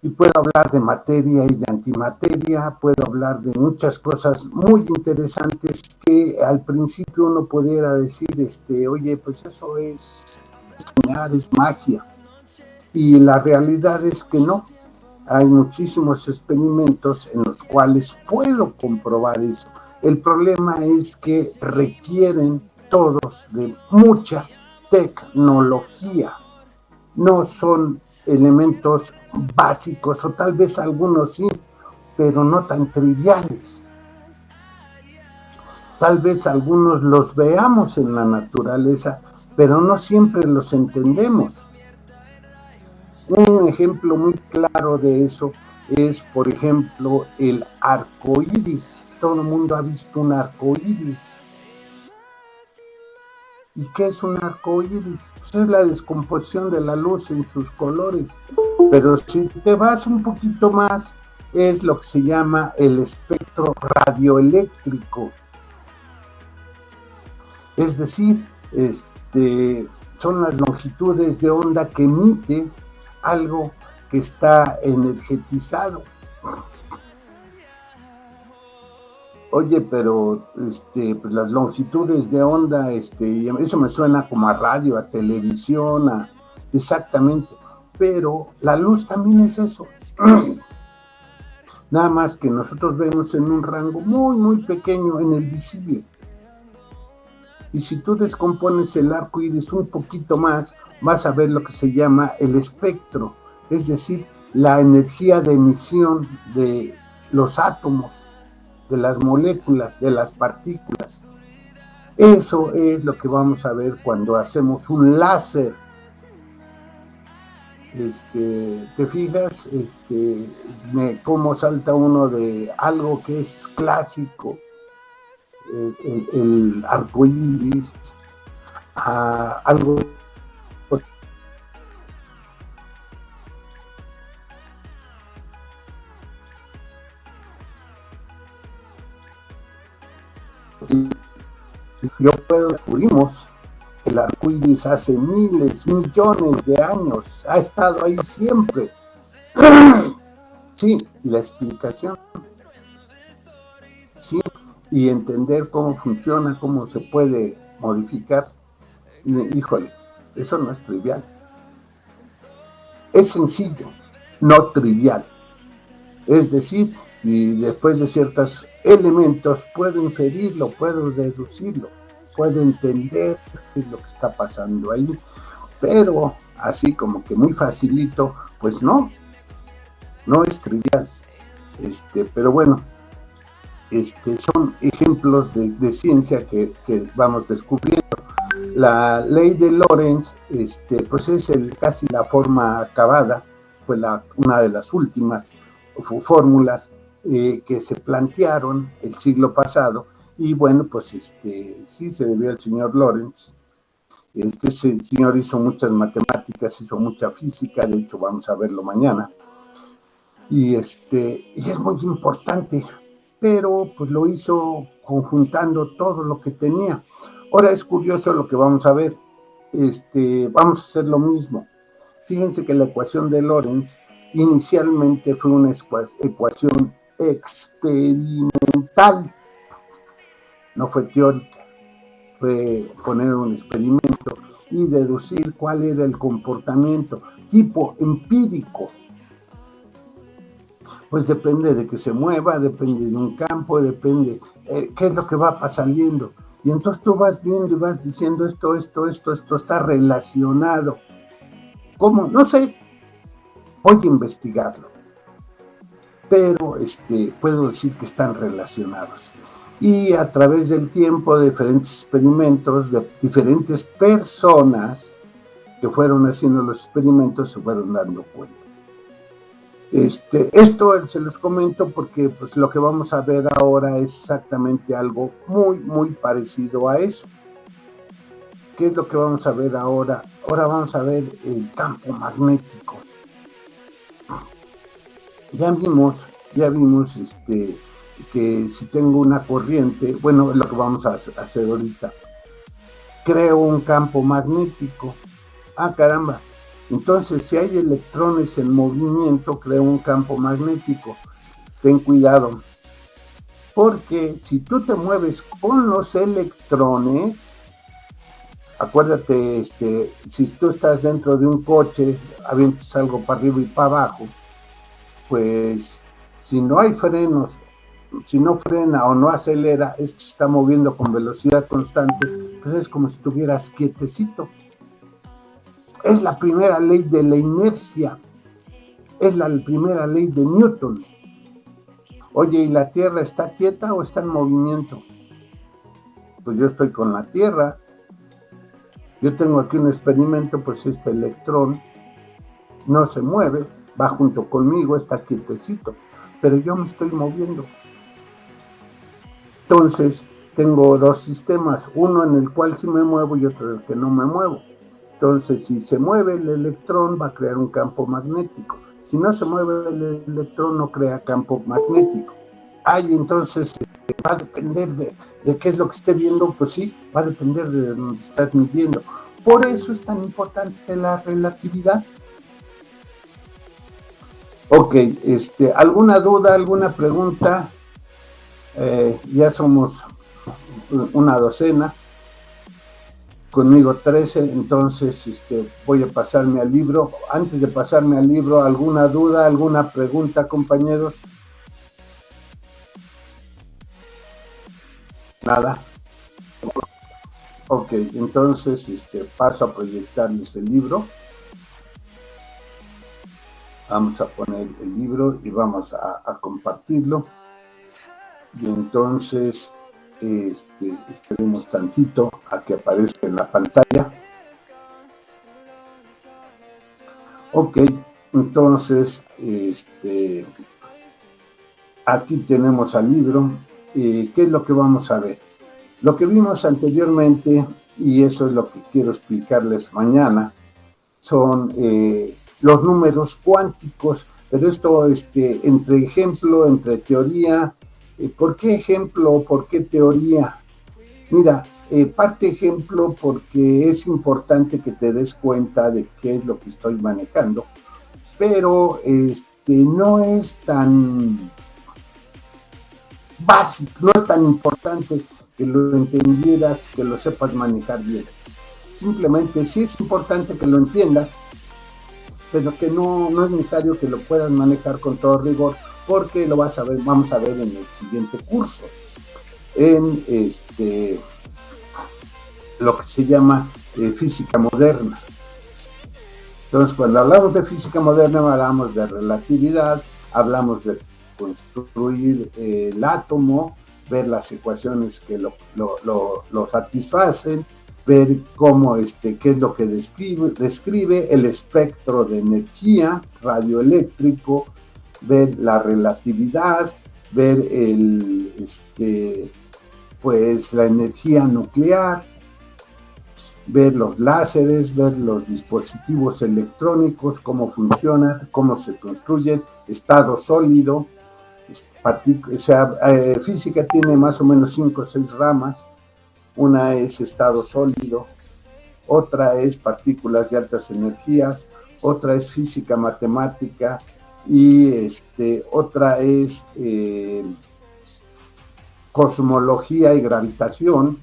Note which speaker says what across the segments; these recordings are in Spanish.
Speaker 1: y puedo hablar de materia y de antimateria, puedo hablar de muchas cosas muy interesantes que al principio uno pudiera decir, oye, pues eso es soñar, es magia. Y la realidad es que no. Hay muchísimos experimentos en los cuales puedo comprobar eso. El problema es que requieren todos de mucha tecnología. No son elementos básicos, o tal vez algunos sí, pero no tan triviales. Tal vez algunos los veamos en la naturaleza, pero no siempre los entendemos. Un ejemplo muy claro de eso es, por ejemplo, el arco iris. Todo el mundo ha visto un arco iris. ¿Y qué es un arco iris? Pues es la descomposición de la luz en sus colores. Pero si te vas un poquito más, es lo que se llama el espectro radioeléctrico. Es decir, son las longitudes de onda que emite algo que está energetizado. Oye, pero pues las longitudes de onda, eso me suena como a radio, a televisión, exactamente. Pero la luz también es eso. Nada más que nosotros vemos en un rango muy, muy pequeño, en el visible. Y si tú descompones el arco iris un poquito más, vas a ver lo que se llama el espectro, es decir, la energía de emisión de los átomos, de las moléculas, de las partículas. Eso es lo que vamos a ver cuando hacemos un láser. ¿Te fijas cómo salta uno de algo que es clásico, el arco iris, a algo descubrimos el arco iris hace miles, millones de años, ha estado ahí siempre. Sí, la explicación, sí, y entender cómo funciona, cómo se puede modificar, híjole, eso no es trivial. Es sencillo, no trivial. Es decir, y después de ciertos elementos puedo inferirlo, puedo deducirlo, puedo entender qué es lo que está pasando ahí, pero así como que muy facilito, pues no es trivial. Pero bueno, son ejemplos de ciencia que vamos descubriendo. La ley de Lorentz, pues es casi la forma acabada, fue una de las últimas fórmulas que se plantearon el siglo pasado, y bueno, pues sí se debió al señor Lorentz. Este señor hizo muchas matemáticas, hizo mucha física, de hecho vamos a verlo mañana, y es muy importante, pero pues lo hizo conjuntando todo lo que tenía. Ahora es curioso lo que vamos a ver. Vamos a hacer lo mismo. Fíjense que la ecuación de Lorentz inicialmente fue una ecuación experimental, no fue teórica, fue poner un experimento y deducir cuál era el comportamiento tipo empírico. Pues depende de que se mueva, depende de un campo, depende qué es lo que va saliendo. Y entonces tú vas viendo y vas diciendo esto está relacionado. ¿Cómo? No sé. Voy a investigarlo. Pero puedo decir que están relacionados. Y a través del tiempo, de diferentes experimentos, de diferentes personas que fueron haciendo los experimentos, se fueron dando cuenta. Esto se los comento porque pues lo que vamos a ver ahora es exactamente algo muy, muy parecido a eso. ¿Qué es lo que vamos a ver ahora? Ahora vamos a ver el campo magnético. Ya vimos que si tengo una corriente, bueno, es lo que vamos a hacer ahorita. Creo un campo magnético. Ah, caramba. Entonces, si hay electrones en movimiento, crea un campo magnético. Ten cuidado, porque si tú te mueves con los electrones, acuérdate, si tú estás dentro de un coche, avientas algo para arriba y para abajo, pues si no hay frenos, si no frena o no acelera, esto se está moviendo con velocidad constante, pues es como si estuvieras quietecito. Es la primera ley de la inercia, es la primera ley de Newton. Oye, ¿y la Tierra está quieta o está en movimiento? Pues yo estoy con la Tierra. Yo tengo aquí un experimento, pues este electrón no se mueve, va junto conmigo, está quietecito, pero yo me estoy moviendo. Entonces, tengo dos sistemas, uno en el cual sí me muevo y otro en el que no me muevo. Entonces, si se mueve el electrón, va a crear un campo magnético. Si no se mueve el electrón, no crea campo magnético. Entonces, va a depender de qué es lo que esté viendo, pues sí, va a depender de donde estás midiendo. Por eso es tan importante la relatividad. Ok, ¿alguna duda, alguna pregunta? Ya somos una docena, conmigo 13, entonces voy a pasarme al libro. Antes de pasarme al libro, ¿alguna duda, alguna pregunta, compañeros? Nada. Ok, entonces paso a proyectarles el libro. Vamos a poner el libro y vamos a compartirlo. Y entonces esperemos tantito a que aparezca en la pantalla. Ok, entonces aquí tenemos al libro. ¿Qué es lo que vamos a ver? Lo que vimos anteriormente, y eso es lo que quiero explicarles mañana, son los números cuánticos, pero esto entre ejemplo, entre teoría. ¿Por qué ejemplo? ¿Por qué teoría? Mira, parte ejemplo porque es importante que te des cuenta de qué es lo que estoy manejando, pero no es tan básico, no es tan importante que lo entendieras, que lo sepas manejar bien. Simplemente sí es importante que lo entiendas, pero que no es necesario que lo puedas manejar con todo rigor, porque lo vas a ver, vamos a ver en el siguiente curso, en lo que se llama física moderna. Entonces, cuando hablamos de física moderna, hablamos de relatividad, hablamos de construir el átomo, ver las ecuaciones que lo satisfacen, ver cómo, qué es lo que describe el espectro de energía radioeléctrico, ver la relatividad, ver pues la energía nuclear, ver los láseres, ver los dispositivos electrónicos, cómo funcionan, cómo se construyen, estado sólido. Física tiene más o menos 5 o 6 ramas. Una es estado sólido, otra es partículas de altas energías, otra es física matemática y otra es cosmología y gravitación.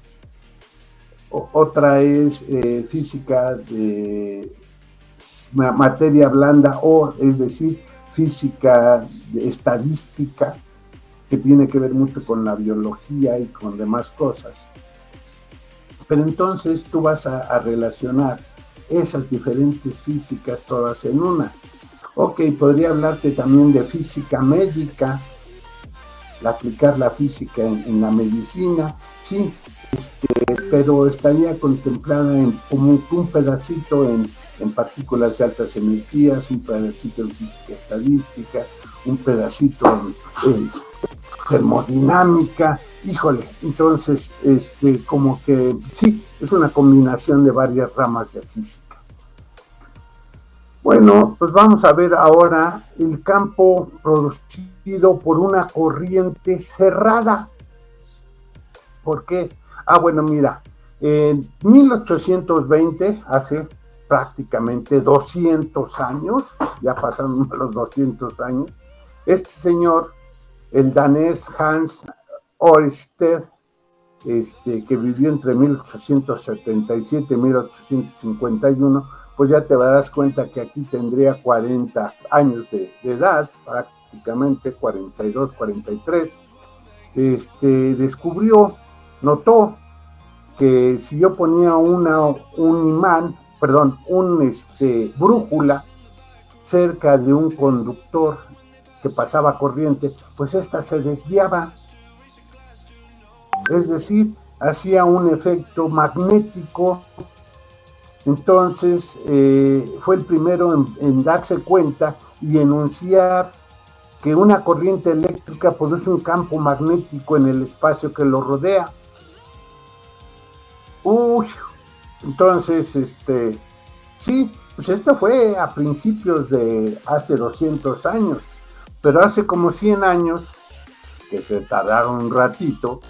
Speaker 1: Otra es física de materia blanda, es decir, física estadística, que tiene que ver mucho con la biología y con demás cosas. Pero entonces tú vas a relacionar esas diferentes físicas todas en unas. Ok, podría hablarte también de física médica, aplicar la física en la medicina, sí, pero estaría contemplada como un pedacito en partículas de altas energías, un pedacito en física estadística, un pedacito en termodinámica. Híjole, entonces como que sí, es una combinación de varias ramas de física. Bueno, pues vamos a ver ahora el campo producido por una corriente cerrada. ¿Por qué? Bueno, mira, en 1820, hace prácticamente 200 años, ya pasaron los 200 años. Este señor, el danés Hans Ørsted, que vivió entre 1877 y 1851, pues ya te darás cuenta que aquí tendría 40 años de edad, prácticamente 42, 43. Notó que si yo ponía brújula cerca de un conductor que pasaba corriente, pues esta se desviaba. Es decir, hacía un efecto magnético. Entonces fue el primero en darse cuenta y enunciar que una corriente eléctrica produce un campo magnético en el espacio que lo rodea. Entonces, sí, pues esto fue a principios de hace 200 años, pero hace como 100 años, que se tardaron un ratito,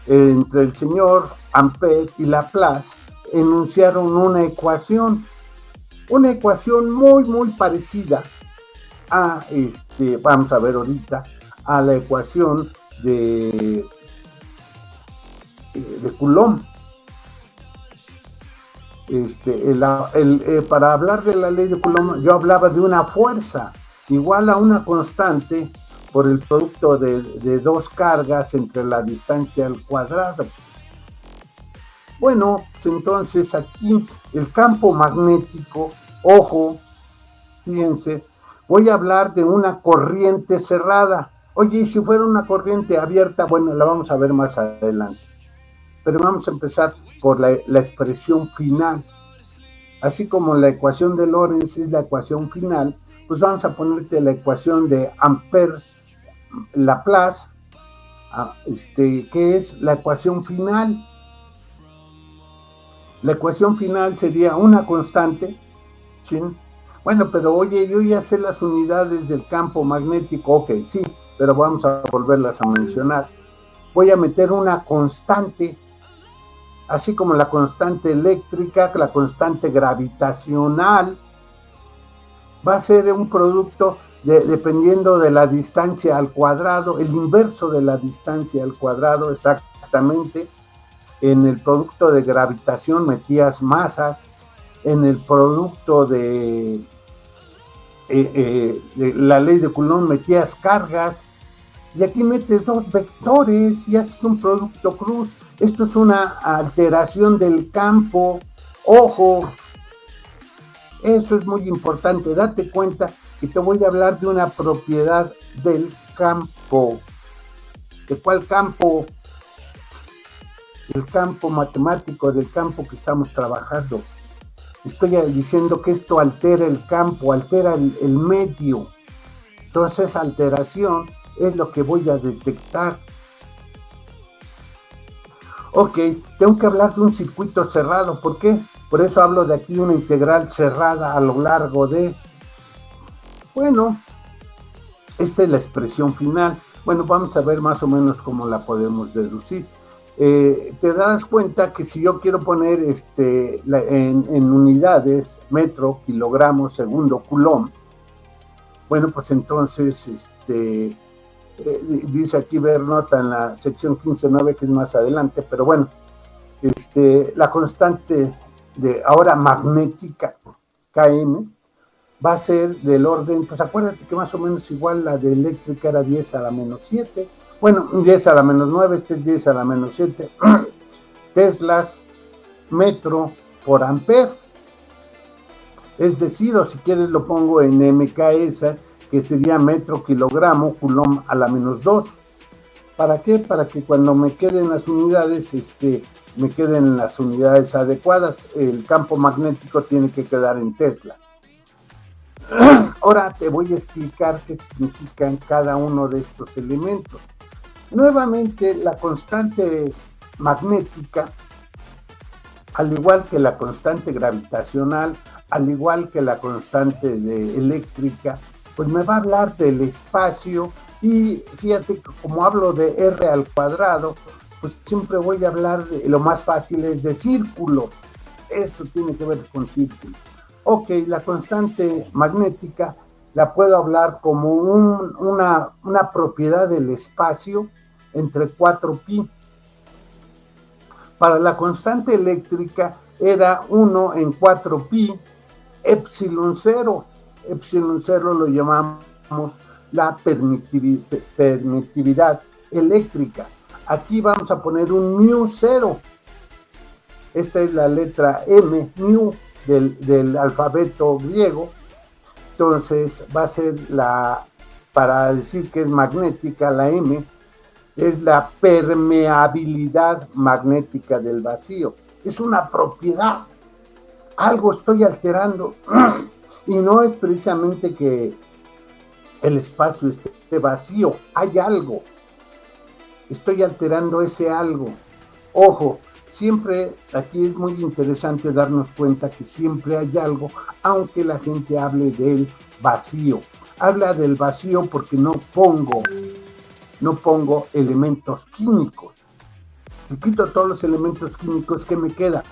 Speaker 1: entre el señor Ampère y Laplace enunciaron una ecuación muy, muy parecida a, vamos a ver ahorita, a la ecuación de Coulomb. Para hablar de la ley de Coulomb, yo hablaba de una fuerza igual a una constante por el producto de dos cargas entre la distancia al cuadrado. Bueno, pues entonces aquí el campo magnético, ojo, fíjense, voy a hablar de una corriente cerrada. Oye, y si fuera una corriente abierta, bueno, la vamos a ver más adelante. Pero vamos a empezar por la expresión final. Así como la ecuación de Lorentz es la ecuación final, pues vamos a ponerte la ecuación de Ampère-Laplace, que es la ecuación final. La ecuación final sería una constante, ¿sí? Bueno, pero oye, yo ya sé las unidades del campo magnético, ok, sí, pero vamos a volverlas a mencionar. Voy a meter una constante, así como la constante eléctrica, la constante gravitacional, va a ser un producto dependiendo de la distancia al cuadrado, el inverso de la distancia al cuadrado, exactamente. En el producto de gravitación metías masas, en el producto de la ley de Coulomb metías cargas, y aquí metes dos vectores y haces un producto cruz. Esto es una alteración del campo. Ojo, eso es muy importante. Date cuenta que te voy a hablar de una propiedad del campo. ¿De cuál campo? El campo matemático, del campo que estamos trabajando. Estoy diciendo que esto altera el campo, altera el medio. Entonces esa alteración es lo que voy a detectar. Ok, tengo que hablar de un circuito cerrado. ¿Por qué? Por eso hablo de aquí una integral cerrada a lo largo de... Bueno, esta es la expresión final. Bueno, vamos a ver más o menos cómo la podemos deducir. Te das cuenta que si yo quiero poner en unidades, metro, kilogramos, segundo, coulomb, bueno, pues entonces dice aquí ver nota en la sección 15.9, que es más adelante, pero bueno, la constante de ahora magnética Km va a ser del orden, pues acuérdate que más o menos igual la de eléctrica era 10 a la menos 7, bueno, 10 a la menos 9, este es 10 a la menos 7 teslas metro por ampere. Es decir, o si quieres lo pongo en MKS, que sería metro kilogramo coulomb a la menos 2. ¿Para qué? Para que cuando me queden las unidades, me queden las unidades adecuadas. El campo magnético tiene que quedar en teslas. Ahora te voy a explicar qué significan cada uno de estos elementos. Nuevamente, la constante magnética, al igual que la constante gravitacional, al igual que la constante eléctrica, pues me va a hablar del espacio. Y fíjate que como hablo de R al cuadrado, pues siempre voy a hablar de lo más fácil es de círculos. esto tiene que ver con círculos. Ok, la constante magnética la puedo hablar como una propiedad del espacio entre 4pi. Para la constante eléctrica era 1 en 4pi epsilon 0. Epsilon 0 lo llamamos la permitividad eléctrica. Aquí vamos a poner un mu 0. Esta es la letra M, mu, del alfabeto griego. Entonces va a ser para decir que es magnética, la M, es la permeabilidad magnética del vacío. Es una propiedad. Algo estoy alterando. Y no es precisamente que el espacio esté vacío. Hay algo. Estoy alterando ese algo. Ojo, siempre aquí es muy interesante darnos cuenta que siempre hay algo, aunque la gente hable del vacío. Habla del vacío porque no pongo elementos químicos. Si quito todos los elementos químicos, ¿qué me queda?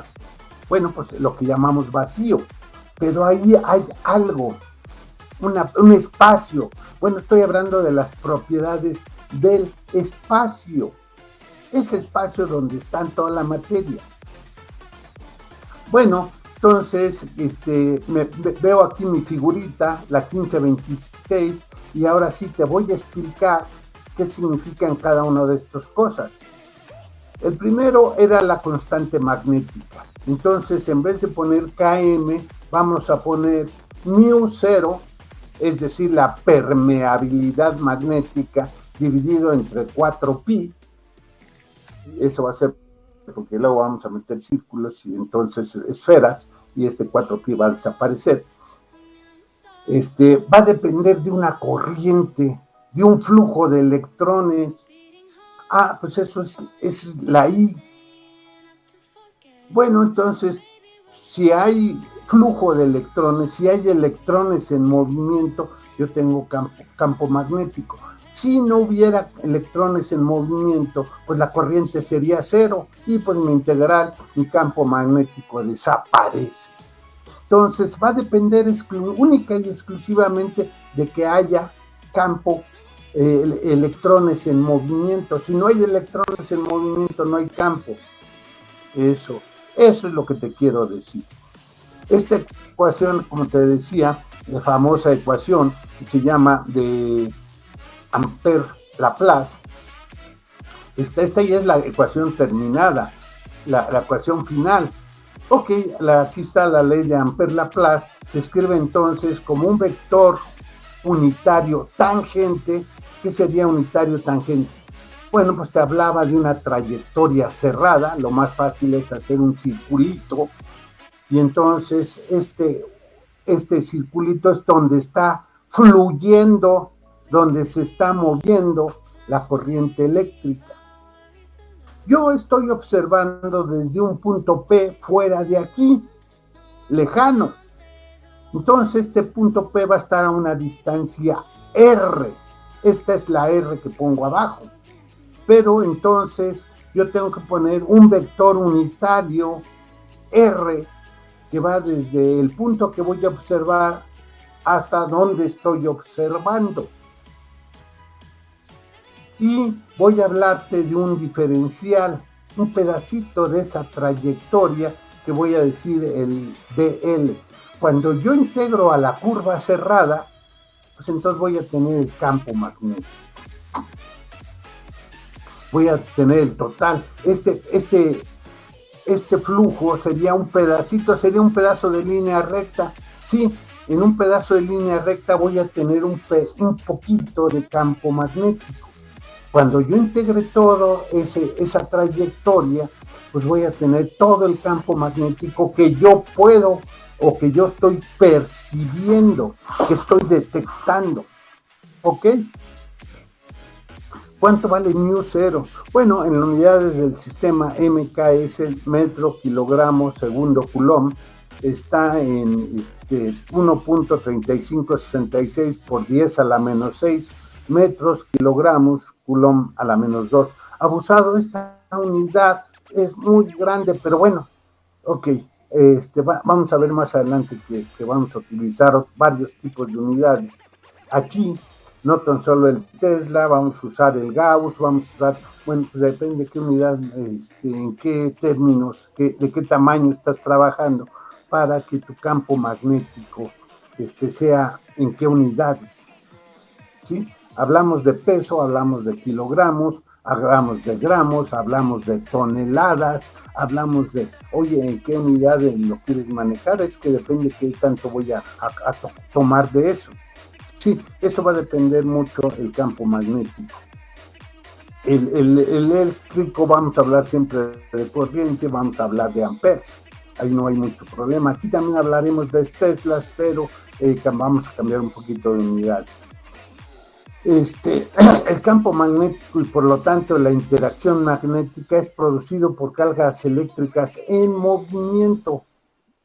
Speaker 1: Bueno, pues lo que llamamos vacío. Pero ahí hay algo, un espacio. Bueno, estoy hablando de las propiedades del espacio. Ese espacio donde está toda la materia. Bueno, entonces veo aquí mi figurita, la 1526, y ahora sí te voy a explicar qué significan cada una de estas cosas. El primero era la constante magnética. Entonces, en vez de poner Km, vamos a poner mu 0, es decir, la permeabilidad magnética dividido entre 4pi. Eso va a ser porque luego vamos a meter círculos y entonces esferas, y 4pi va a desaparecer. Va a depender de una corriente, de un flujo de electrones. Pues eso es la I. Bueno, entonces, si hay flujo de electrones, si hay electrones en movimiento, yo tengo campo magnético. Si no hubiera electrones en movimiento, pues la corriente sería 0 y pues mi integral, mi campo magnético desaparece. Entonces va a depender única y exclusivamente de que haya campo, electrones en movimiento. Si no hay electrones en movimiento, no hay campo. Eso es lo que te quiero decir. Esta ecuación, como te decía, la famosa ecuación que se llama de Ampère-Laplace, esta ya es la ecuación terminada, la ecuación final. Ok, aquí está la ley de Ampère-Laplace. Se escribe entonces como un vector unitario tangente. ¿Qué sería unitario tangente? Bueno, pues te hablaba de una trayectoria cerrada. Lo más fácil es hacer un circulito, y entonces este circulito es donde está fluyendo, donde se está moviendo la corriente eléctrica. Yo estoy observando desde un punto P fuera de aquí, lejano. Entonces este punto P va a estar a una distancia R. Esta es la R que pongo abajo. Pero entonces yo tengo que poner un vector unitario R que va desde el punto que voy a observar hasta donde estoy observando. Y voy a hablarte de un diferencial, un pedacito de esa trayectoria que voy a decir el dl. Cuando yo integro a la curva cerrada, pues entonces voy a tener el campo magnético. Voy a tener el total. Este flujo sería un pedacito, sería un pedazo de línea recta. Sí, en un pedazo de línea recta voy a tener un poquito de campo magnético. Cuando yo integre todo esa trayectoria, pues voy a tener todo el campo magnético que yo puedo o que yo estoy percibiendo, que estoy detectando. ¿Ok? ¿Cuánto vale mu 0? Bueno, en unidades del sistema MKS, metro, kilogramo, segundo, coulomb, está en 1.3566 por 10 a la menos 6 metros, kilogramos, coulomb a la menos 2. Abusado, esta unidad es muy grande, pero bueno, ok, vamos a ver más adelante que vamos a utilizar varios tipos de unidades. Aquí, no tan solo el Tesla, vamos a usar el Gauss, vamos a usar, bueno, pues depende de qué unidad, en qué términos, de qué tamaño estás trabajando, para que tu campo magnético sea en qué unidades, ¿sí? Hablamos de peso, hablamos de kilogramos, hablamos de gramos, hablamos de toneladas, hablamos de, oye, ¿en qué unidad lo quieres manejar? Es que depende de qué tanto voy a tomar de eso. Sí, eso va a depender mucho el campo magnético. El eléctrico, vamos a hablar siempre de corriente, vamos a hablar de amperes. Ahí no hay mucho problema. Aquí también hablaremos de teslas, pero vamos a cambiar un poquito de unidades. El campo magnético y por lo tanto la interacción magnética es producido por cargas eléctricas en movimiento.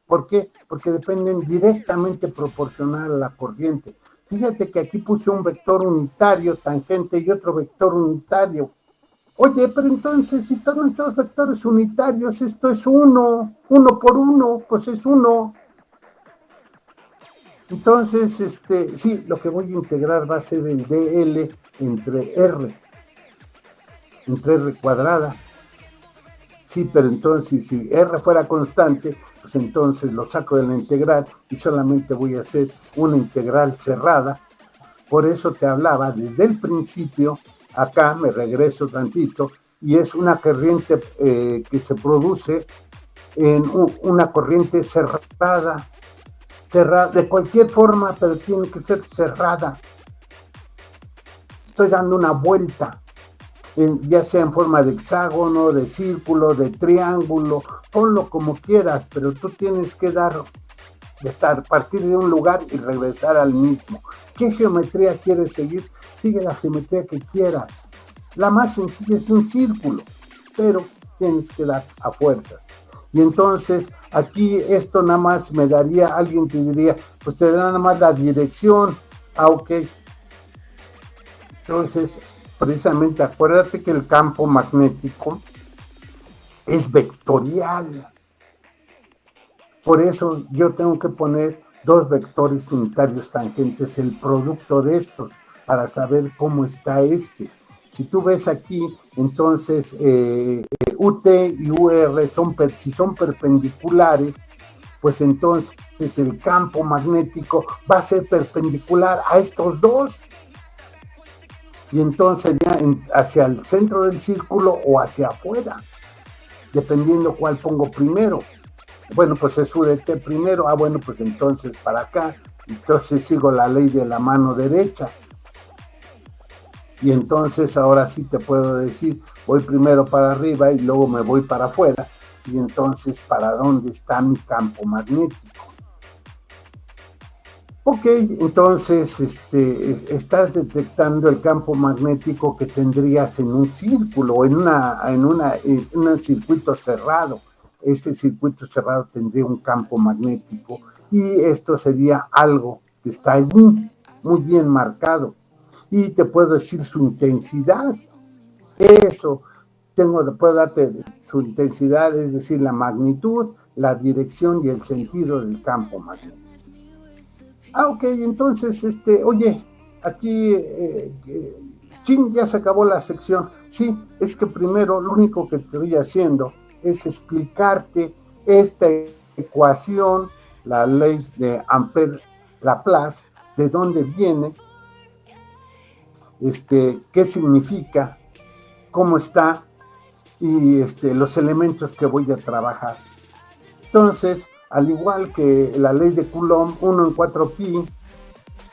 Speaker 1: ¿Por qué? Porque dependen directamente proporcional a la corriente. Fíjate que aquí puse un vector unitario tangente y otro vector unitario. Oye, pero entonces si todos estos vectores unitarios, esto es uno por uno, pues es uno. Entonces, sí, lo que voy a integrar va a ser el dl entre r cuadrada. Sí, pero entonces si r fuera constante, pues entonces lo saco de la integral y solamente voy a hacer una integral cerrada. Por eso te hablaba desde el principio, acá me regreso tantito, y es una corriente que se produce en una corriente cerrada, de cualquier forma, pero tiene que ser cerrada. Estoy dando una vuelta, ya sea en forma de hexágono, de círculo, de triángulo, ponlo como quieras, pero tú tienes que partir de un lugar y regresar al mismo. ¿Qué geometría quieres seguir? Sigue la geometría que quieras. La más sencilla es un círculo, pero tienes que dar a fuerzas. Y entonces aquí esto nada más me daría, alguien te diría, pues te da nada más la dirección. Ok. Entonces, precisamente acuérdate que el campo magnético es vectorial. Por eso yo tengo que poner dos vectores unitarios tangentes, el producto de estos, para saber cómo está este. Si tú ves aquí, entonces UT y UR si son perpendiculares, pues entonces el campo magnético va a ser perpendicular a estos dos. Y entonces sería hacia el centro del círculo o hacia afuera, dependiendo cuál pongo primero. Bueno, pues es UDT primero, bueno, pues entonces para acá, entonces sigo la ley de la mano derecha. Y entonces ahora sí te puedo decir, voy primero para arriba y luego me voy para afuera, y entonces ¿para dónde está mi campo magnético? Ok, entonces estás detectando el campo magnético que tendrías en un círculo, en un circuito cerrado. Este circuito cerrado tendría un campo magnético y esto sería algo que está allí, muy bien marcado. Y te puedo decir su intensidad. Eso, puedo darte su intensidad, es decir, la magnitud, la dirección y el sentido del campo magnético. Ok, entonces, oye, aquí, ya se acabó la sección. Sí, es que primero lo único que estoy haciendo es explicarte esta ecuación, la ley de Ampère-Laplace, de dónde viene, qué significa, cómo está y los elementos que voy a trabajar. Entonces, al igual que la ley de Coulomb, 1 en 4pi,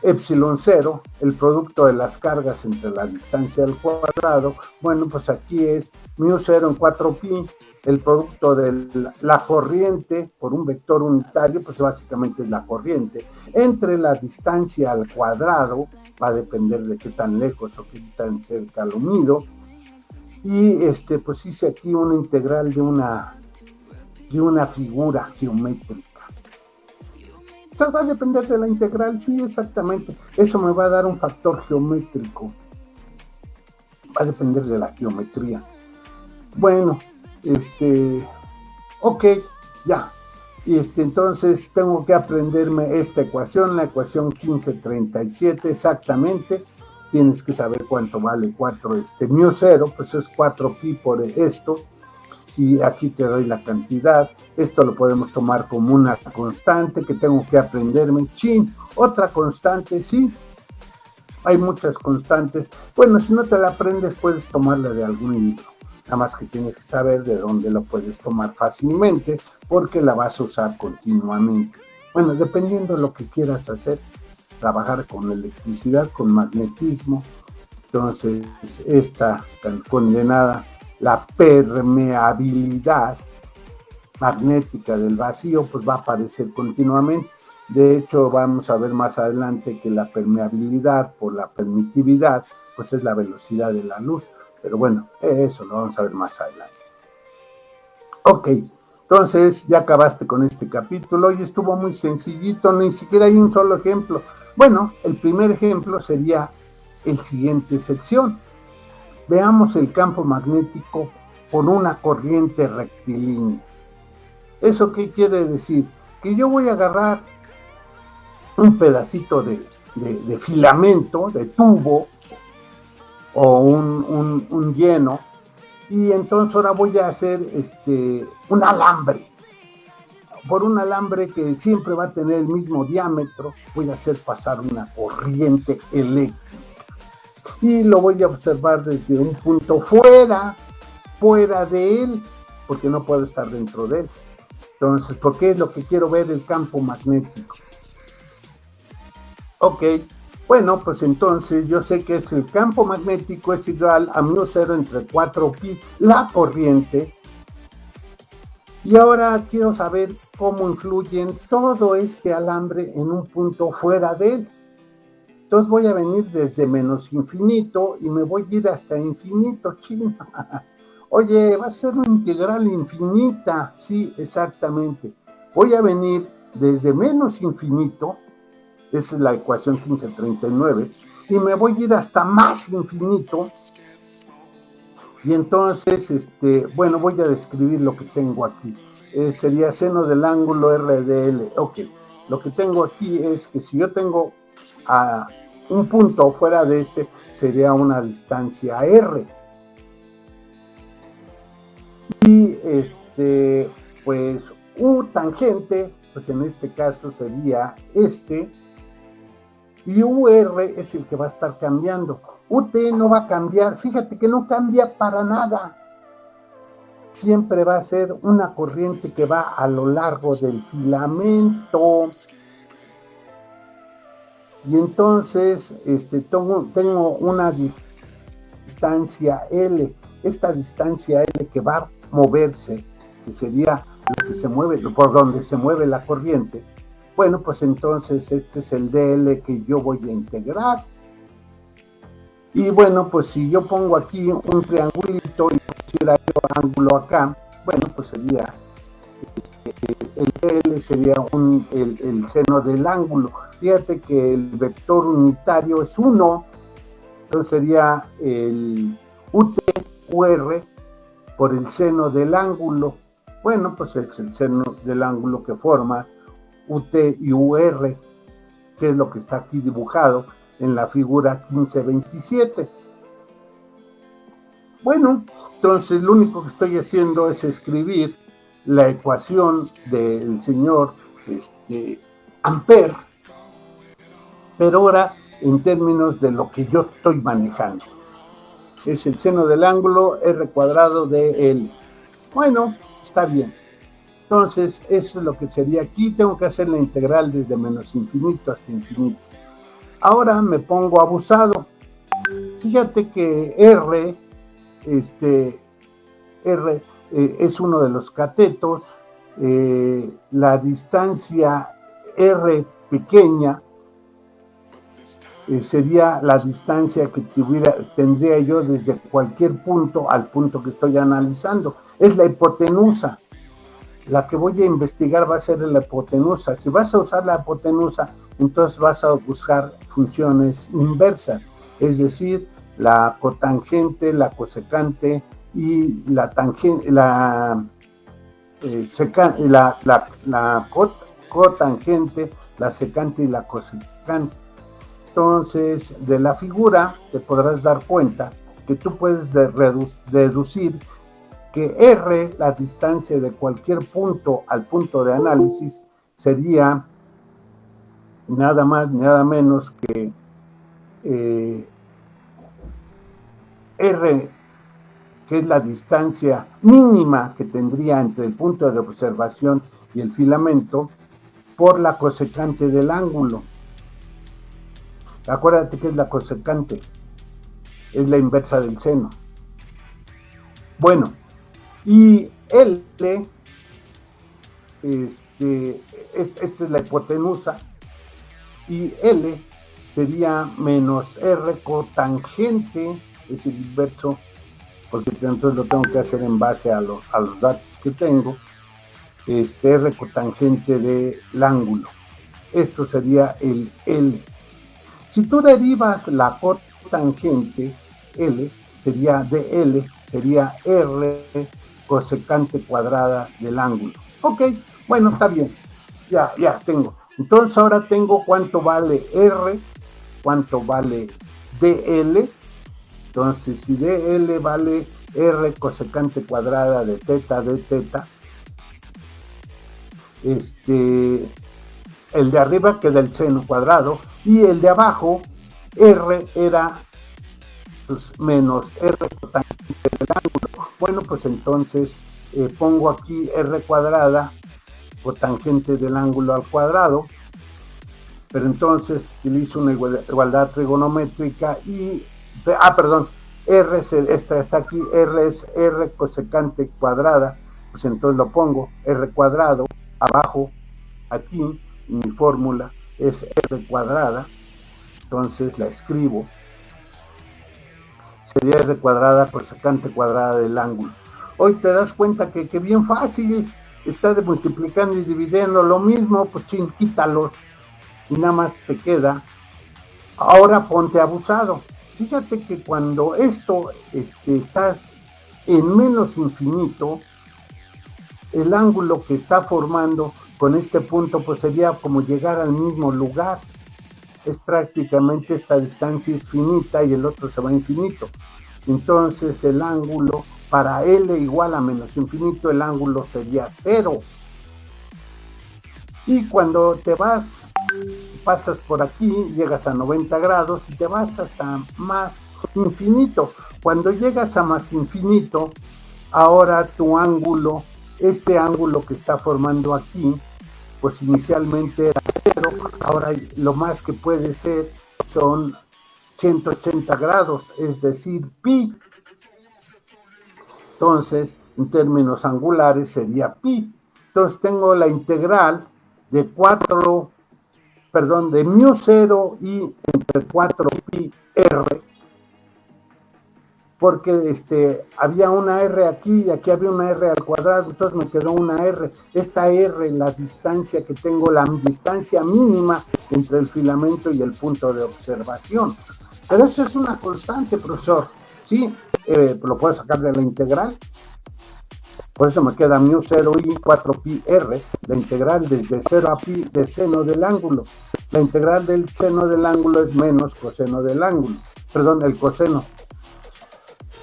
Speaker 1: epsilon 0, el producto de las cargas entre la distancia al cuadrado, bueno, pues aquí es mu 0 en 4pi, el producto de la corriente por un vector unitario, pues básicamente es la corriente, entre la distancia al cuadrado, va a depender de qué tan lejos o qué tan cerca lo mido, y pues hice aquí una integral de una figura geométrica. Entonces va a depender de la integral, sí, exactamente. Eso me va a dar un factor geométrico. Va a depender de la geometría. Bueno, ok, ya. Y entonces tengo que aprenderme esta ecuación, la ecuación 1537 exactamente. Tienes que saber cuánto vale 4 mu 0, pues es 4pi por esto. Y aquí te doy la cantidad. Esto lo podemos tomar como una constante que tengo que aprenderme. Chin, otra constante, sí. Hay muchas constantes. Bueno, si no te la aprendes, puedes tomarla de algún libro. Nada más que tienes que saber de dónde lo puedes tomar fácilmente, porque la vas a usar continuamente. Bueno, dependiendo de lo que quieras hacer, trabajar con electricidad, con magnetismo. Entonces, esta tan condenada, la permeabilidad magnética del vacío, pues va a aparecer continuamente. De hecho, vamos a ver más adelante que la permeabilidad por la permitividad, pues es la velocidad de la luz. Pero bueno, eso lo vamos a ver más adelante. Ok, entonces ya acabaste con este capítulo y estuvo muy sencillito, ni siquiera hay un solo ejemplo. Bueno, el primer ejemplo sería el siguiente sección. Veamos el campo magnético por una corriente rectilínea. ¿Eso qué quiere decir? Que yo voy a agarrar un pedacito de filamento, de tubo, o un lleno, y entonces ahora voy a hacer un alambre. Por un alambre que siempre va a tener el mismo diámetro, voy a hacer pasar una corriente eléctrica. Y lo voy a observar desde un punto fuera de él, porque no puedo estar dentro de él. Entonces, ¿por qué es lo que quiero ver? El campo magnético. Ok, bueno, pues entonces yo sé que el campo magnético es igual a mu 0 entre 4pi, la corriente. Y ahora quiero saber cómo influye todo este alambre en un punto fuera de él. Entonces voy a venir desde menos infinito y me voy a ir hasta infinito, chino. Oye, va a ser una integral infinita. Sí, exactamente. Voy a venir desde menos infinito, esa es la ecuación 1539, y me voy a ir hasta más infinito. Y entonces, bueno, voy a describir lo que tengo aquí. Sería seno del ángulo RDL. Ok, lo que tengo aquí es que si yo tengo un punto fuera de sería una distancia R. Y pues U tangente, pues en este caso sería y UR es el que va a estar cambiando. UT no va a cambiar, fíjate que no cambia para nada. Siempre va a ser una corriente que va a lo largo del filamento. Y entonces tengo una distancia L. Esta distancia L que va a moverse, que sería lo que se mueve, por donde se mueve la corriente. Bueno, pues entonces este es el DL que yo voy a integrar. Y bueno, pues si yo pongo aquí un triangulito y pusiera yo ángulo acá, bueno, pues sería el DL sería el seno del ángulo. Fíjate que el vector unitario es 1, entonces sería el UT-UR por el seno del ángulo. Bueno, pues es el seno del ángulo que forma UT y UR, que es lo que está aquí dibujado en la figura 1527. Bueno, entonces lo único que estoy haciendo es escribir la ecuación del señor Ampère, pero ahora en términos de lo que yo estoy manejando. Es el seno del ángulo R cuadrado de L. Bueno, está bien. Entonces, eso es lo que sería aquí. Tengo que hacer la integral desde menos infinito hasta infinito. Ahora me pongo abusado. Fíjate que R es uno de los catetos. La distancia R pequeña sería la distancia que tendría yo desde cualquier punto al punto que estoy analizando. Es la hipotenusa. La que voy a investigar va a ser la hipotenusa. Si vas a usar la hipotenusa, entonces vas a buscar funciones inversas, es decir, la cotangente, la cosecante y la tangente, cotangente, la secante y la cosecante. Entonces, de la figura te podrás dar cuenta que tú puedes deducir que R, la distancia de cualquier punto al punto de análisis, sería nada más, nada menos que R, que es la distancia mínima que tendría entre el punto de observación y el filamento, por la cosecante del ángulo. Acuérdate que es la cosecante, es la inversa del seno. Bueno, y L, esta es la hipotenusa, y L sería menos R cotangente, es el inverso, porque entonces lo tengo que hacer en base a los datos que tengo, R cotangente del ángulo. Esto sería el L. Si tú derivas la cotangente, L sería DL, sería R cosecante cuadrada del ángulo. Ok, bueno, está bien, ya tengo. Entonces ahora tengo cuánto vale R, cuánto vale DL. Entonces, si DL vale R cosecante cuadrada de teta de teta, el de arriba queda el seno cuadrado y el de abajo, R era pues, menos R cotangente del ángulo. Bueno, pues entonces pongo aquí R cuadrada cotangente del ángulo al cuadrado, pero entonces utilizo una igualdad trigonométrica y R está aquí, R es R cosecante cuadrada, pues entonces lo pongo R cuadrado abajo, aquí mi fórmula es R cuadrada, entonces la escribo, sería R cuadrada cosecante cuadrada del ángulo. Hoy te das cuenta que bien fácil, está de multiplicando y dividiendo lo mismo, pues quítalos y nada más te queda. Ahora ponte abusado. Fíjate que cuando esto estás en menos infinito, el ángulo que está formando con este punto pues sería como llegar al mismo lugar. Es prácticamente esta distancia es finita y el otro se va a infinito. Entonces el ángulo para L igual a menos infinito, el ángulo sería 0. Y cuando te pasas por aquí, llegas a 90 grados y te vas hasta más infinito. Cuando llegas a más infinito, ahora tu ángulo, este ángulo que está formando aquí, pues inicialmente era 0, ahora lo más que puede ser son 180 grados, es decir, pi. Entonces, en términos angulares sería pi. Entonces tengo la integral de de mu 0 y entre 4 pi r, porque había una r aquí y aquí había una r al cuadrado, entonces me quedó una r. Esta r, la distancia que tengo, la distancia mínima entre el filamento y el punto de observación. Pero eso es una constante, profesor. Sí, lo puedo sacar de la integral. Por eso me queda mu 0 y 4 pi r, la integral desde 0 a pi de seno del ángulo. La integral del seno del ángulo es menos coseno del ángulo, perdón, el coseno.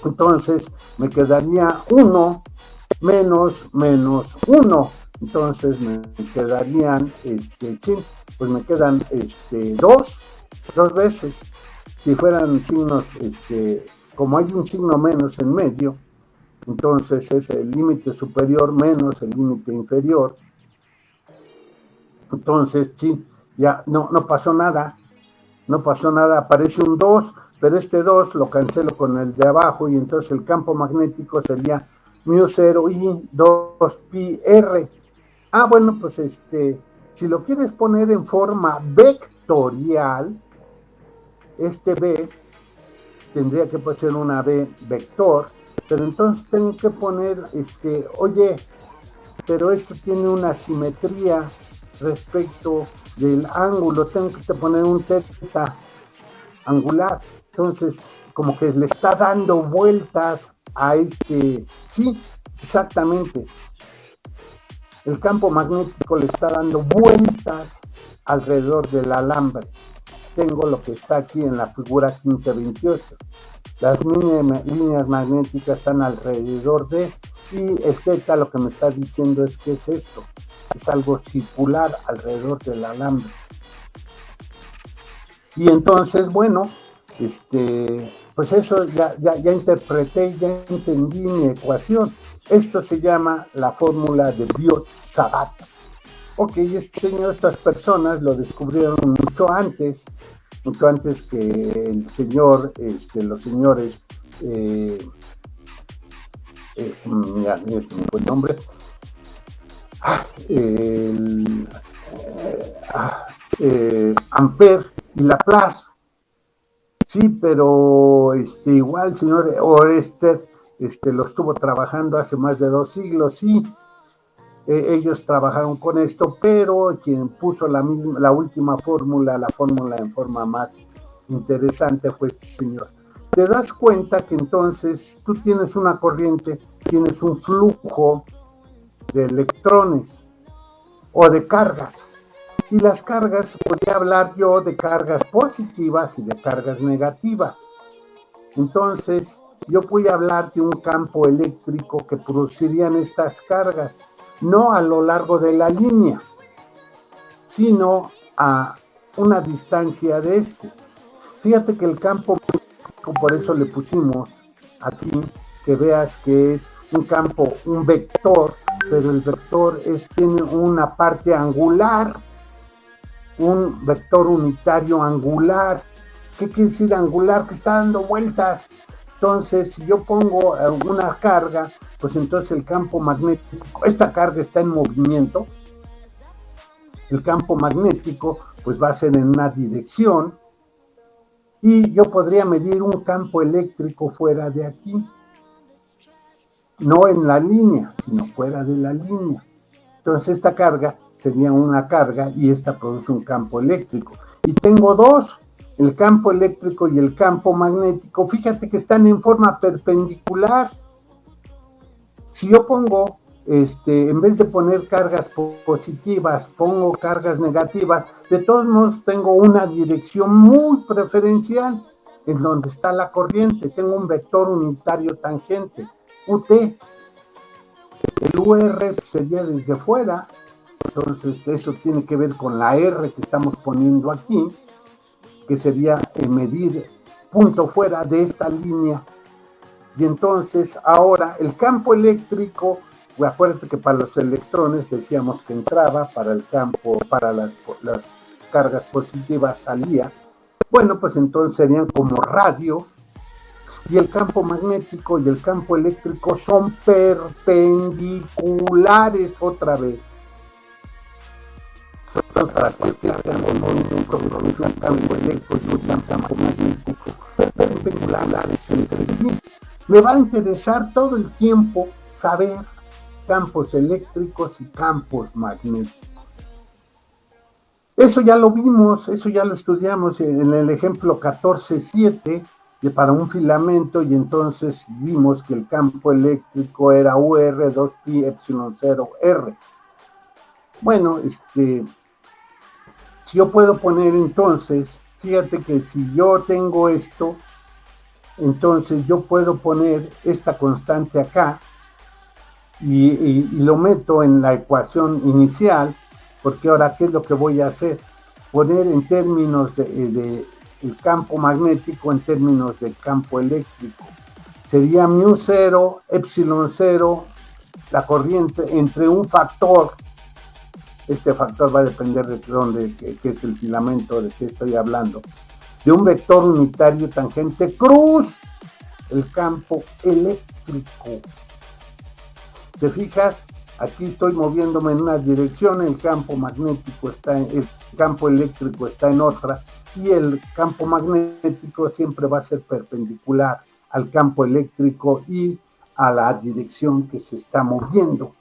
Speaker 1: Entonces me quedaría 1 menos 1. Entonces me quedarían, pues me quedan 2 veces. Si fueran signos, como hay un signo menos en medio, entonces es el límite superior menos el límite inferior. Entonces, sí, ya no pasó nada. No pasó nada, aparece un 2, pero este 2 lo cancelo con el de abajo y entonces el campo magnético sería mu 0 y 2 pi r. Bueno, pues si lo quieres poner en forma vectorial, este B tendría que ser una B vector, pero entonces tengo que poner, oye, pero esto tiene una simetría respecto del ángulo, tengo que poner un teta angular, entonces como que le está dando vueltas a sí, exactamente. El campo magnético le está dando vueltas alrededor del alambre. Tengo lo que está aquí en la figura 1528. Las líneas magnéticas están alrededor de, y el θ lo que me está diciendo es que es esto, es algo circular alrededor del alambre. Y entonces, bueno, pues eso ya interpreté, ya entendí mi ecuación. Esto se llama la fórmula de Biot-Savart. Ok, estas personas lo descubrieron mucho antes que el señor, los señores, mira, se me fue el nombre, Ampère y Laplace. Sí, pero igual el señor Oersted lo estuvo trabajando hace más de 2 siglos, sí. Ellos trabajaron con esto, pero quien puso la última fórmula, la fórmula en forma más interesante fue este señor. Te das cuenta que entonces tú tienes una corriente, tienes un flujo de electrones o de cargas. Y las cargas, podría hablar yo de cargas positivas y de cargas negativas. Entonces, yo voy a hablar de un campo eléctrico que producirían estas cargas, no a lo largo de la línea, sino a una distancia de este. Fíjate que el campo, por eso le pusimos aquí, que veas que es un campo, un vector, pero el vector tiene una parte angular, un vector unitario angular. ¿Qué quiere decir angular? Que está dando vueltas. Entonces, si yo pongo una carga, pues entonces el campo magnético, esta carga está en movimiento, el campo magnético pues va a ser en una dirección, y yo podría medir un campo eléctrico fuera de aquí, no en la línea, sino fuera de la línea. Entonces esta carga sería una carga y esta produce un campo eléctrico. Y tengo dos, el campo eléctrico y el campo magnético. Fíjate que están en forma perpendicular. Si yo pongo, en vez de poner cargas positivas, pongo cargas negativas, de todos modos tengo una dirección muy preferencial en donde está la corriente. Tengo un vector unitario tangente, UT. El UR sería desde fuera, entonces eso tiene que ver con la R que estamos poniendo aquí, que sería medir punto fuera de esta línea. Y entonces ahora el campo eléctrico, acuérdate que para los electrones decíamos que entraba, para el campo, para las cargas positivas salía. Bueno, pues entonces serían como radios, y el campo magnético y el campo eléctrico son perpendiculares otra vez. Entonces, para cualquier campo produce un campo eléctrico y un campo magnético perpendiculares entre sí. Me va a interesar todo el tiempo saber campos eléctricos y campos magnéticos. Eso ya lo vimos, eso ya lo estudiamos en el ejemplo 14.7 para un filamento, y entonces vimos que el campo eléctrico era UR 2pi epsilon 0 R. Bueno, si yo puedo poner entonces, fíjate que si yo tengo esto, entonces yo puedo poner esta constante acá y lo meto en la ecuación inicial, porque ahora, ¿qué es lo que voy a hacer? Poner en términos de el campo magnético en términos del campo eléctrico. Sería mu 0, epsilon 0, la corriente entre un factor. Este factor va a depender de dónde, qué es el filamento, de qué estoy hablando. De un vector unitario tangente cruz el campo eléctrico. ¿Te fijas? Aquí estoy moviéndome en una dirección, el campo magnético el campo eléctrico está en otra, y el campo magnético siempre va a ser perpendicular al campo eléctrico y a la dirección que se está moviendo.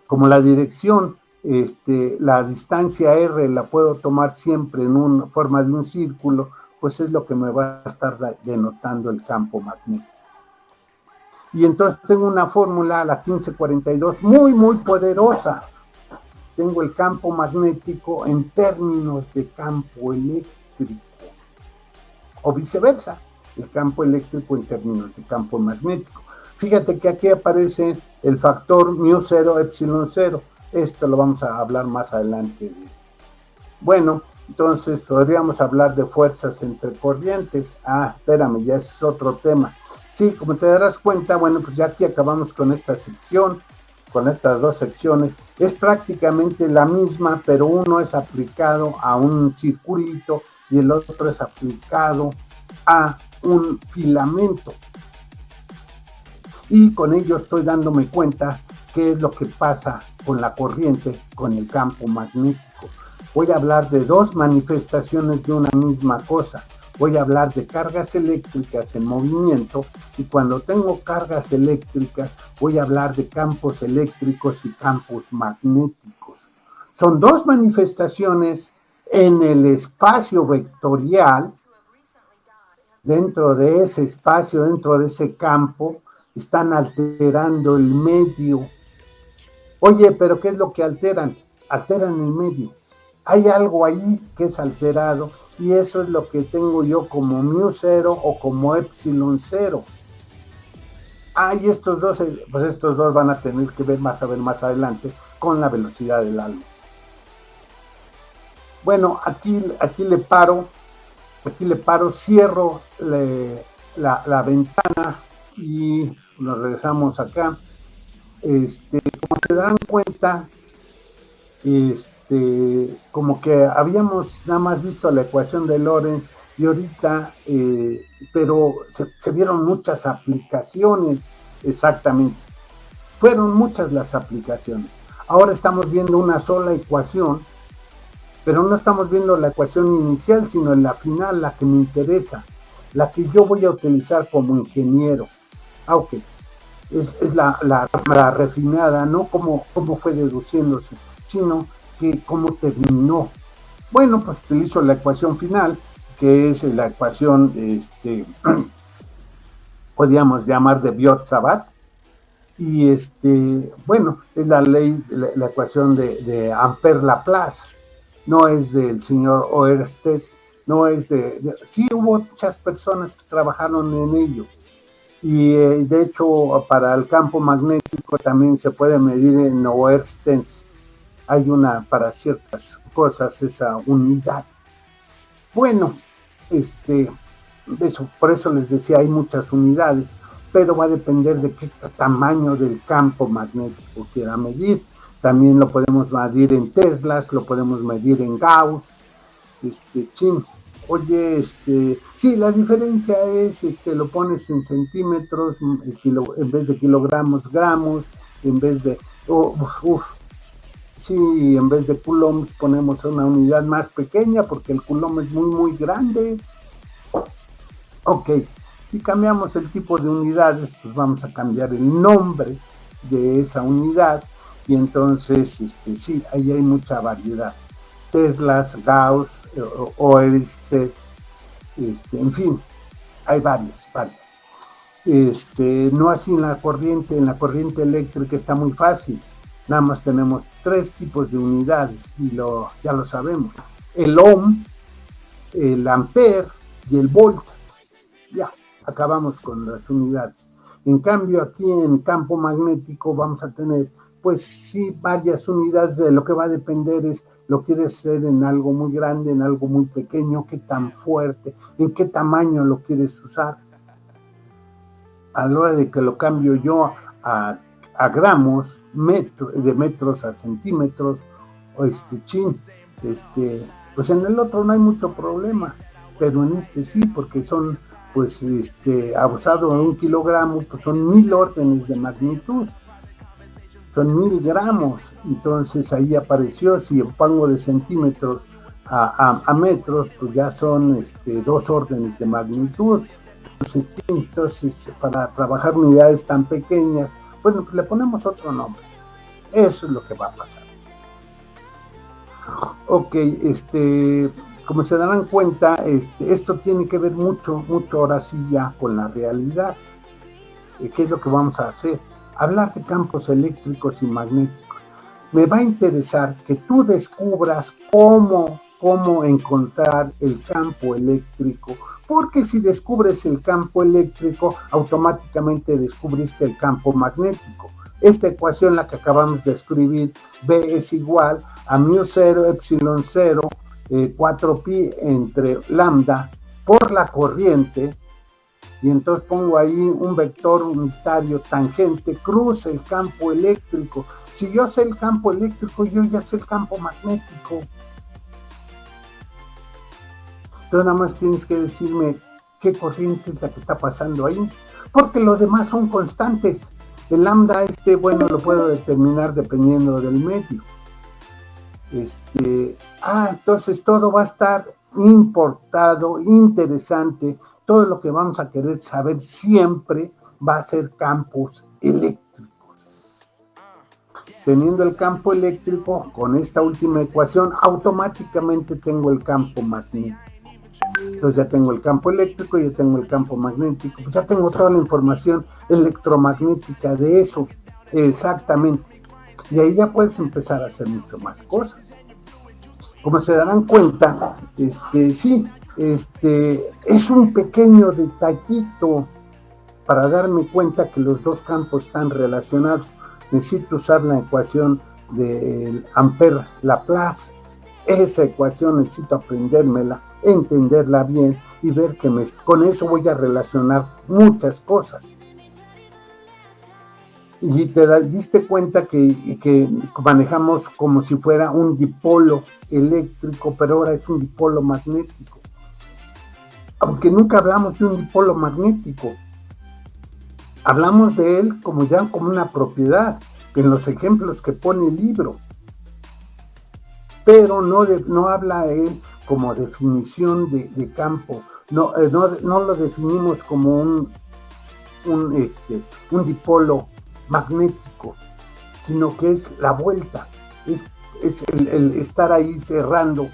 Speaker 1: Como la dirección, la distancia R la puedo tomar siempre en una forma de un círculo, pues es lo que me va a estar denotando el campo magnético. Y entonces tengo una fórmula, la 1542, muy poderosa. Tengo el campo magnético en términos de campo eléctrico, o viceversa, el campo eléctrico en términos de campo magnético. Fíjate que aquí aparece el factor μ0, ε0. Esto lo vamos a hablar más adelante. Bueno, entonces podríamos hablar de fuerzas entre corrientes. Espérame, ya es otro tema. Sí, como te darás cuenta, bueno, pues ya aquí acabamos con esta sección, con estas dos secciones. Es prácticamente la misma, pero uno es aplicado a un circulito y el otro es aplicado a un filamento. Y con ello estoy dándome cuenta qué es lo que pasa con la corriente, con el campo magnético. Voy a hablar de dos manifestaciones de una misma cosa. Voy a hablar de cargas eléctricas en movimiento, y cuando tengo cargas eléctricas voy a hablar de campos eléctricos y campos magnéticos. Son dos manifestaciones en el espacio vectorial. Dentro de ese espacio, dentro de ese campo, están alterando el medio. Oye, pero ¿qué es lo que alteran? Alteran el medio. Hay algo ahí que es alterado, y eso es lo que tengo yo como μ0 o como ε0. Y estos dos van a tener que ver más adelante con la velocidad de la luz. Bueno, aquí le paro, cierro la ventana y nos regresamos acá. Como se dan cuenta, como que habíamos nada más visto la ecuación de Lorentz, y ahorita, pero se vieron muchas aplicaciones. Exactamente, fueron muchas las aplicaciones. Ahora estamos viendo una sola ecuación, pero no estamos viendo la ecuación inicial, sino la final, la que me interesa, la que yo voy a utilizar como ingeniero. Ok, es la refinada, no cómo fue deduciéndose, sino que cómo terminó. Bueno, pues utilizo la ecuación final, que es la ecuación, podríamos llamar de Biot-Savart, y bueno, es la ley, la ecuación de Ampère-Laplace, no es del señor Oersted, no es sí hubo muchas personas que trabajaron en ello, y de hecho para el campo magnético también se puede medir en Oersteds. Hay para ciertas cosas esa unidad. Bueno, por eso les decía, hay muchas unidades, pero va a depender de qué tamaño del campo magnético quiera medir. También lo podemos medir en teslas, lo podemos medir en Gauss. Oye, sí, la diferencia es, lo pones en centímetros, en vez de kilogramos, gramos, en vez de, sí, en vez de coulombs ponemos una unidad más pequeña, porque el coulomb es muy grande. Ok, si cambiamos el tipo de unidades, pues vamos a cambiar el nombre de esa unidad, y entonces, sí, ahí hay mucha variedad. Teslas, Gauss, Oersted, en fin, hay varias. No así en la corriente eléctrica está muy fácil. Nada más tenemos 3 tipos de unidades, y ya lo sabemos: el ohm, el ampere y el volt. Ya, acabamos con las unidades. En cambio, aquí en campo magnético vamos a tener, pues sí, varias unidades. De lo que va a depender es, lo quieres hacer en algo muy grande, en algo muy pequeño, qué tan fuerte, en qué tamaño lo quieres usar. A la hora de que lo cambio yo a gramos, de metros a centímetros, pues en el otro no hay mucho problema, pero en sí, porque son, pues, abusado de 1 kilogramo, pues son 1000 órdenes de magnitud, son 1000 gramos. Entonces ahí apareció, si pongo de centímetros a metros, pues ya son 2 órdenes de magnitud. Entonces, para trabajar unidades tan pequeñas, bueno, pues le ponemos otro nombre. Eso es lo que va a pasar. Ok, como se darán cuenta, esto tiene que ver mucho ahora sí ya con la realidad. ¿qué es lo que vamos a hacer? Hablar de campos eléctricos y magnéticos. Me va a interesar que tú descubras cómo encontrar el campo eléctrico, porque si descubres el campo eléctrico, automáticamente descubriste el campo magnético. Esta ecuación, la que acabamos de escribir, B es igual a μ0 epsilon 0 4pi entre lambda por la corriente, y entonces pongo ahí un vector unitario tangente, cruza el campo eléctrico. Si yo sé el campo eléctrico, yo ya sé el campo magnético. Entonces nada más tienes que decirme qué corriente es la que está pasando ahí, porque los demás son constantes. El lambda bueno, lo puedo determinar dependiendo del medio. Entonces todo va a estar importado, interesante. Todo lo que vamos a querer saber siempre va a ser campos eléctricos. Teniendo el campo eléctrico, con esta última ecuación, automáticamente tengo el campo magnético. Entonces ya tengo el campo eléctrico, ya tengo el campo magnético, pues ya tengo toda la información electromagnética de eso, exactamente. Y ahí ya puedes empezar a hacer mucho más cosas. Como se darán cuenta, es un pequeño detallito para darme cuenta que los dos campos están relacionados. Necesito usar la ecuación de Ampère-Laplace. Esa ecuación necesito aprendérmela, entenderla bien y ver que con eso voy a relacionar muchas cosas. Y te diste cuenta que manejamos como si fuera un dipolo eléctrico, pero ahora es un dipolo magnético. Aunque nunca hablamos de un dipolo magnético, hablamos de él como una propiedad, en los ejemplos que pone el libro. Pero no habla él como definición de campo, no lo definimos como un dipolo magnético, sino que es la vuelta, es el estar ahí cerrando.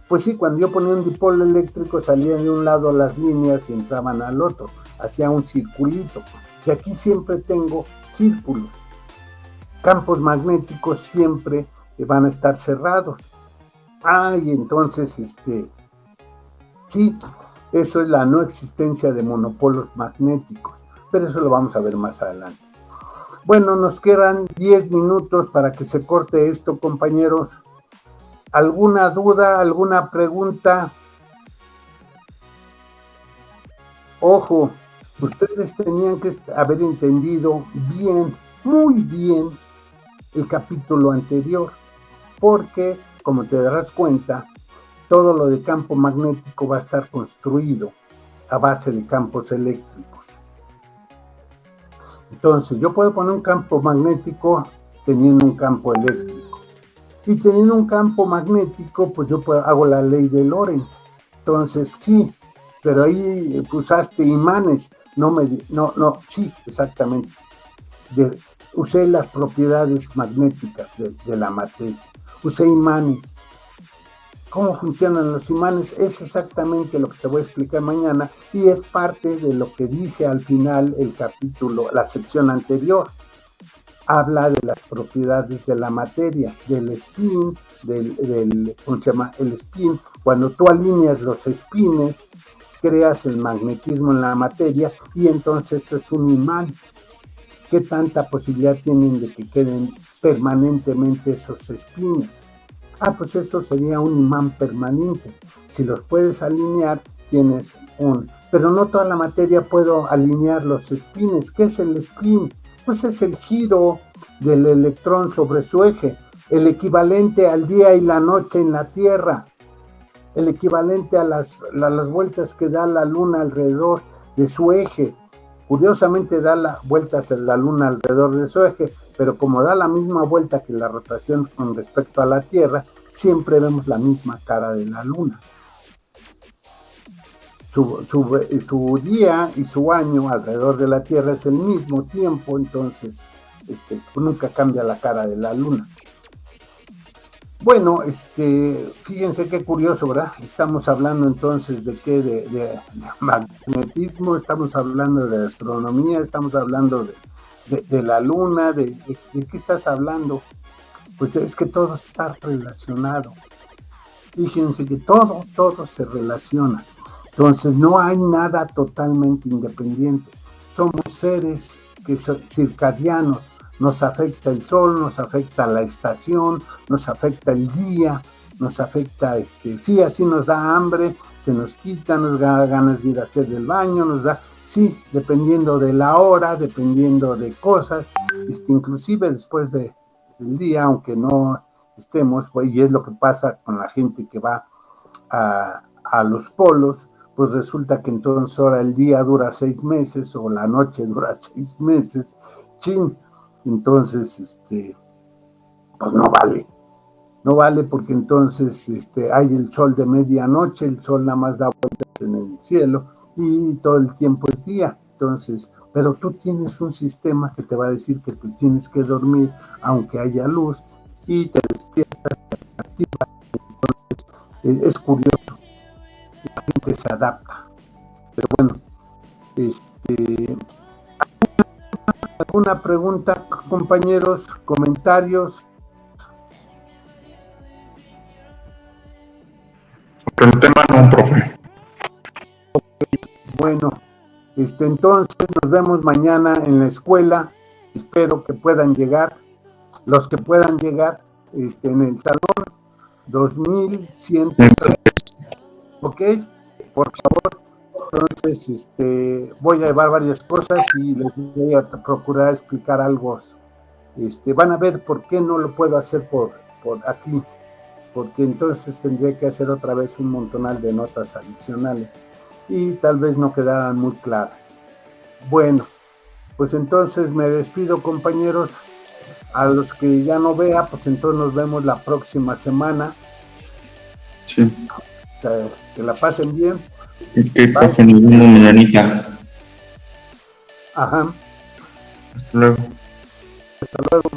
Speaker 1: Pues sí, cuando yo ponía un dipolo eléctrico salían de un lado las líneas y entraban al otro, hacía un circulito, y aquí siempre tengo círculos. Campos magnéticos siempre van a estar cerrados. Y entonces, sí, eso es la no existencia de monopolos magnéticos, pero eso lo vamos a ver más adelante. Bueno, nos quedan 10 minutos para que se corte esto, compañeros. ¿Alguna duda, alguna pregunta? Ojo, ustedes tenían que haber entendido bien, muy bien, el capítulo anterior, porque, como te darás cuenta, todo lo de campo magnético va a estar construido a base de campos eléctricos. Entonces, yo puedo poner un campo magnético teniendo un campo eléctrico. Y teniendo un campo magnético, pues yo hago la ley de Lorentz. Entonces, sí, pero ahí usaste imanes. Sí, exactamente. Usé las propiedades magnéticas de la materia. Usé imanes. ¿Cómo funcionan los imanes? Es exactamente lo que te voy a explicar mañana y es parte de lo que dice al final el capítulo, la sección anterior. Habla de las propiedades de la materia, del spin, ¿cómo se llama? El spin. Cuando tú alineas los spines, creas el magnetismo en la materia y entonces eso es un imán. ¿Qué tanta posibilidad tienen de que queden permanentemente esos spines? Pues eso sería un imán permanente. Si los puedes alinear, tienes pero no toda la materia puedo alinear los spines. ¿Qué es el spin? Pues es el giro del electrón sobre su eje, el equivalente al día y la noche en la Tierra, el equivalente a las vueltas que da la Luna alrededor de su eje. Curiosamente da las vueltas en la Luna alrededor de su eje, pero como da la misma vuelta que la rotación con respecto a la Tierra, siempre vemos la misma cara de la Luna. Su día y su año alrededor de la Tierra es el mismo tiempo, entonces nunca cambia la cara de la Luna. Bueno, fíjense qué curioso, ¿verdad? Estamos hablando entonces de qué, de magnetismo, estamos hablando de astronomía, estamos hablando de la luna, de qué estás hablando. Pues es que todo está relacionado. Fíjense que todo se relaciona. Entonces no hay nada totalmente independiente. Somos seres que son circadianos. Nos afecta el sol, nos afecta la estación, nos afecta el día, nos afecta, sí, así nos da hambre, se nos quita, nos da ganas de ir a hacer el baño, nos da, sí, dependiendo de la hora, dependiendo de cosas, inclusive después del día, aunque no estemos, pues, y es lo que pasa con la gente que va a los polos, pues resulta que entonces ahora el día dura 6 meses o la noche dura 6 meses, chin, entonces, pues no vale porque entonces hay el sol de medianoche, el sol nada más da vueltas en el cielo y todo el tiempo es día, entonces, pero tú tienes un sistema que te va a decir que te tienes que dormir aunque haya luz y te despiertas, te activas, entonces es curioso, la gente se adapta, pero bueno, ¿alguna pregunta, compañeros, comentarios?
Speaker 2: El tema no, profe.
Speaker 1: Bueno, entonces nos vemos mañana en la escuela. Espero que puedan llegar, los que puedan llegar, en el salón 2103. ¿Ok? Por favor. Entonces, voy a llevar varias cosas y les voy a procurar explicar algo. Van a ver por qué no lo puedo hacer por aquí, porque entonces tendría que hacer otra vez un montonal de notas adicionales y tal vez no quedaran muy claras. Bueno, pues entonces me despido, compañeros. A los que ya no vea, pues entonces nos vemos la próxima semana.
Speaker 2: Sí.
Speaker 1: Que la pasen bien.
Speaker 2: Que profe, nos vemos mañanita.
Speaker 1: Ajá.
Speaker 2: Hasta luego.
Speaker 1: Hasta luego.